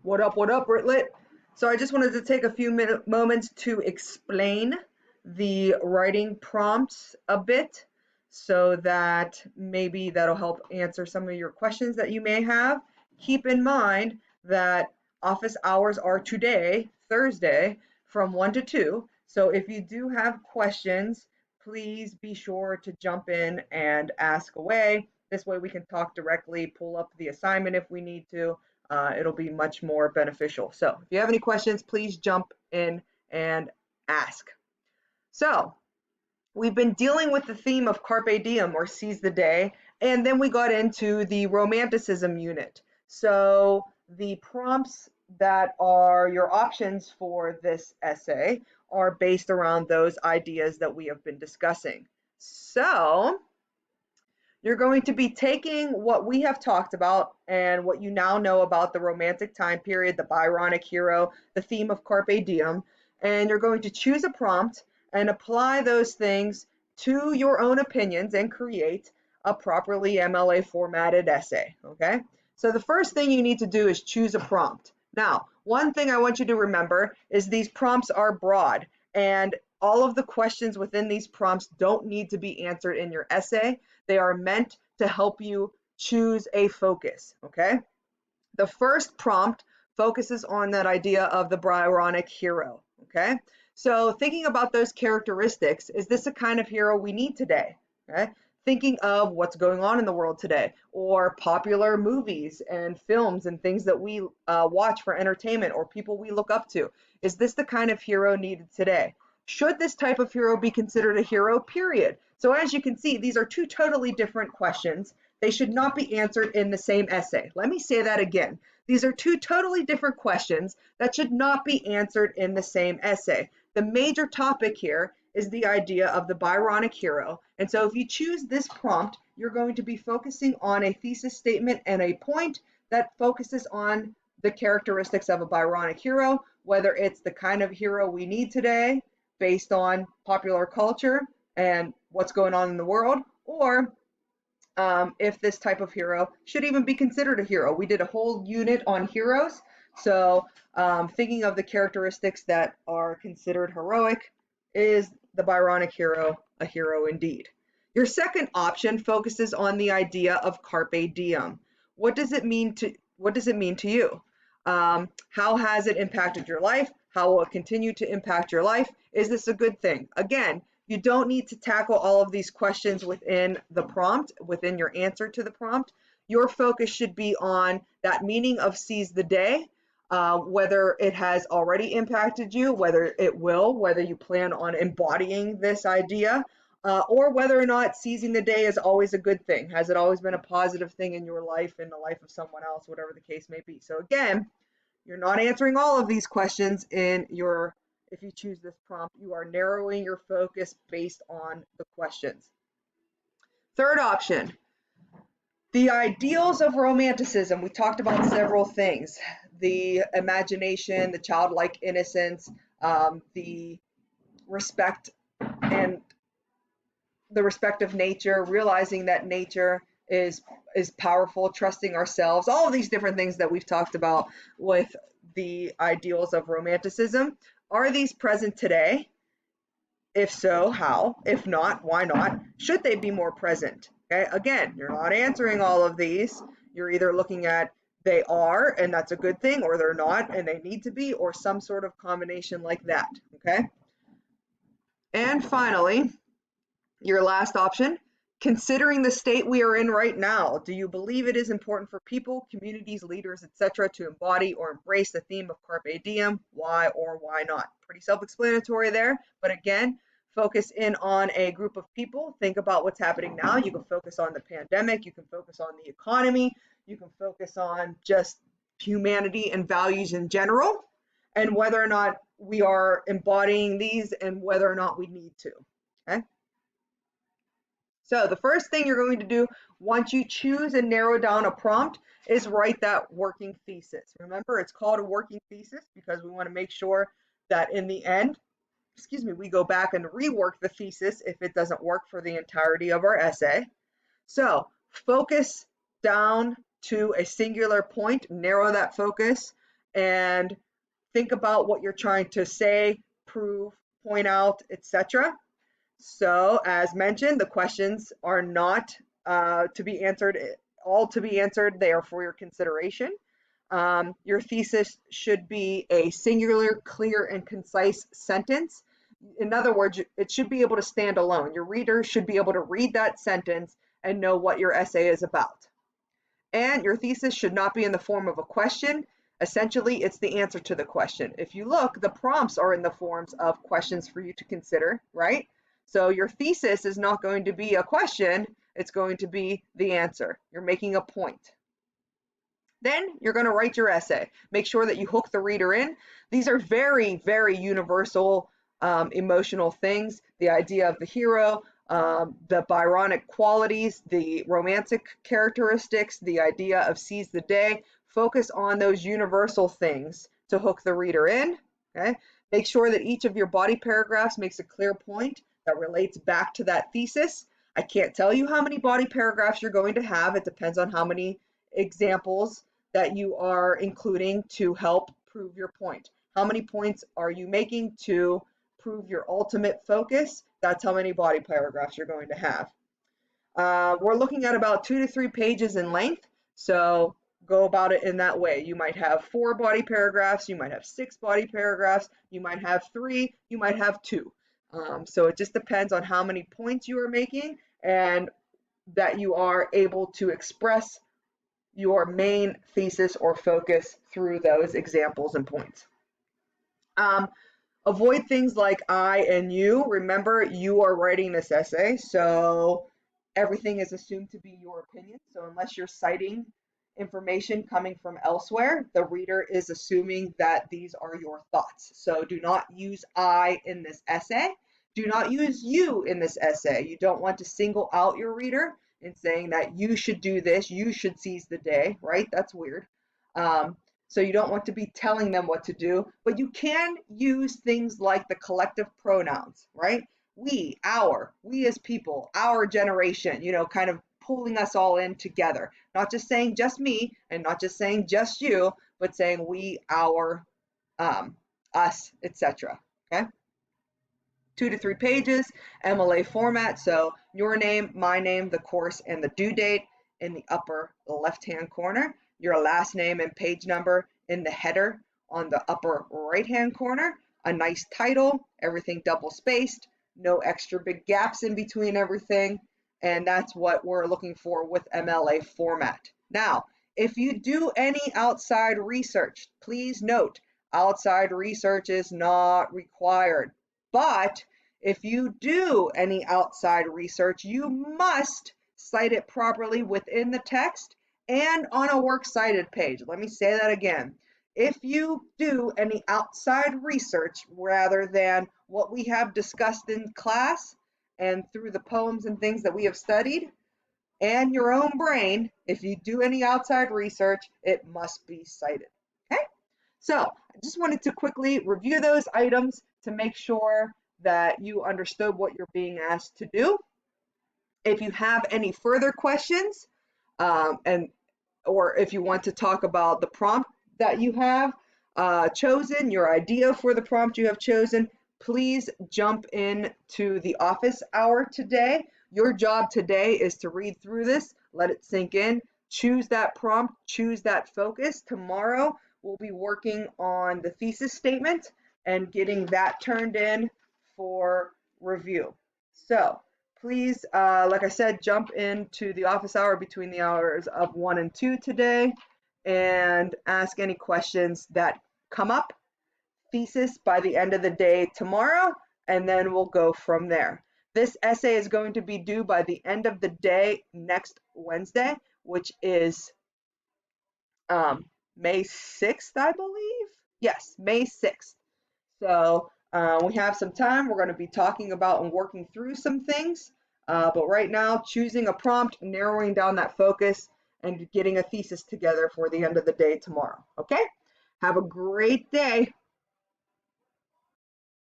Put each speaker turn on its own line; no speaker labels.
What up, Brit Lit? So I just wanted to take a few moments to explain the writing prompts a bit so that maybe that'll help answer some of your questions that you may have. Keep in mind that office hours are today, Thursday, from 1 to 2. So if you do have questions, please be sure to jump in and ask away. This way we can talk directly, pull up the assignment if we need to. It'll be much more beneficial. So if you have any questions, please jump in and ask. So we've been dealing with the theme of carpe diem, or seize the day, and then we got into the romanticism unit. So the prompts that are your options for this essay are based around those ideas that we have been discussing. So you're going to be taking what we have talked about and what you now know about the romantic time period, the Byronic hero, the theme of carpe diem, and you're going to choose a prompt and apply those things to your own opinions and create a properly MLA formatted essay, okay? So the first thing you need to do is choose a prompt. Now, one thing I want you to remember is these prompts are broad, and all of the questions within these prompts don't need to be answered in your essay. They are meant to help you choose a focus, okay? The first prompt focuses on that idea of the Byronic hero, okay? So thinking about those characteristics, is this the kind of hero we need today, okay? Thinking of what's going on in the world today, or popular movies and films and things that we watch for entertainment, or people we look up to. Is this the kind of hero needed today? Should this type of hero be considered a hero, period? So as you can see, these are two totally different questions. They should not be answered in the same essay. Let me say that again. These are two totally different questions that should not be answered in the same essay. The major topic here is the idea of the Byronic hero. And so if you choose this prompt, you're going to be focusing on a thesis statement and a point that focuses on the characteristics of a Byronic hero, whether it's the kind of hero we need today based on popular culture and what's going on in the world, or if this type of hero should even be considered a hero. We did a whole unit on heroes, so thinking of the characteristics that are considered heroic, is the Byronic hero a hero indeed? Your second option focuses on the idea of carpe diem. What does it mean to you? How has it impacted your life? How will it continue to impact your life? Is this a good thing? Again, you don't need to tackle all of these questions within the prompt, within your answer to the prompt. Your focus should be on that meaning of seize the day, whether it has already impacted you, whether it will, whether you plan on embodying this idea, or whether or not seizing the day is always a good thing. Has it always been a positive thing in your life, in the life of someone else, whatever the case may be. So again, you're not answering all of these questions if you choose this prompt. You are narrowing your focus based on the questions. Third option, the ideals of romanticism. We talked about several things: the imagination, the childlike innocence, the respect and the respect of nature, realizing that nature is powerful, trusting ourselves, all of these different things that we've talked about with the ideals of romanticism. Are these present today? If so, how? If not, why not? Should they be more present? Okay, again, you're not answering all of these. You're either looking at they are, and that's a good thing, or they're not, and they need to be, or some sort of combination like that. Okay. And finally, your last option, considering the state we are in right now, do you believe it is important for people, communities, leaders, etc., to embody or embrace the theme of carpe diem? Why or why not? Pretty self-explanatory there, but again, focus in on a group of people. Think about what's happening now. You can focus on the pandemic, you can focus on the economy, you can focus on just humanity and values in general, and whether or not we are embodying these and whether or not we need to. Okay. So the first thing you're going to do once you choose and narrow down a prompt is write that working thesis. Remember, it's called a working thesis because we want to make sure that in the end, we go back and rework the thesis if it doesn't work for the entirety of our essay. So focus down to a singular point, narrow that focus, and think about what you're trying to say, prove, point out, etc. So, as mentioned, the questions are not to be answered, all to be answered. They are for your consideration. Your thesis should be a singular, clear, and concise sentence. In other words, it should be able to stand alone. Your reader should be able to read that sentence and know what your essay is about. And your thesis should not be in the form of a question. Essentially, it's the answer to the question. If you look, the prompts are in the forms of questions for you to consider, right? So your thesis is not going to be a question, it's going to be the answer. You're making a point. Then you're going to write your essay. Make sure that you hook the reader in. These are very, very universal emotional things. The idea of the hero, the Byronic qualities, the romantic characteristics, the idea of seize the day. Focus on those universal things to hook the reader in. Okay? Make sure that each of your body paragraphs makes a clear point that relates back to that thesis. I can't tell you how many body paragraphs you're going to have. It depends on how many examples that you are including to help prove your point. How many points are you making to prove your ultimate focus? That's how many body paragraphs you're going to have. We're looking at about 2 to 3 pages in length, so go about it in that way. You might have 4 body paragraphs, you might have 6 body paragraphs, you might have 3, you might have 2. So it just depends on how many points you are making and that you are able to express your main thesis or focus through those examples and points. Avoid things like I and you. Remember, you are writing this essay, so everything is assumed to be your opinion. So unless you're citing information coming from elsewhere, the reader is assuming that these are your thoughts. So do not use I in this essay. Do not use you in this essay. You don't want to single out your reader in saying that you should do this, you should seize the day, right? That's weird. So you don't want to be telling them what to do, but you can use things like the collective pronouns, right? We, our, we as people, our generation, kind of pulling us all in together. Not just saying just me and not just saying just you, but saying we, our, us, etc. Okay? 2 to 3 pages, MLA format. So your name, my name, the course, and the due date in the upper left-hand corner. Your last name and page number in the header on the upper right-hand corner. A nice title, everything double spaced, no extra big gaps in between everything. And that's what we're looking for with MLA format. Now, if you do any outside research, please note, outside research is not required. But if you do any outside research, you must cite it properly within the text and on a works cited page. Let me say that again. If you do any outside research rather than what we have discussed in class and through the poems and things that we have studied and your own brain, if you do any outside research, it must be cited. Okay? So I just wanted to quickly review those items to make sure that you understood what you're being asked to do. If you have any further questions, or if you want to talk about the prompt that you have chosen, your idea for the prompt you have chosen, please jump in to the office hour today. Your job today is to read through this, let it sink in, choose that prompt, choose that focus. Tomorrow, we'll be working on the thesis statement and getting that turned in for review. So please, like I said, jump into the office hour between the hours of 1 and 2 today and ask any questions that come up. Thesis by the end of the day tomorrow, and then we'll go from there. This essay is going to be due by the end of the day next Wednesday, which is May 6th, I believe. Yes, May 6th. So we have some time. We're going to be talking about and working through some things. But right now, choosing a prompt, narrowing down that focus, and getting a thesis together for the end of the day tomorrow. Okay? Have a great day.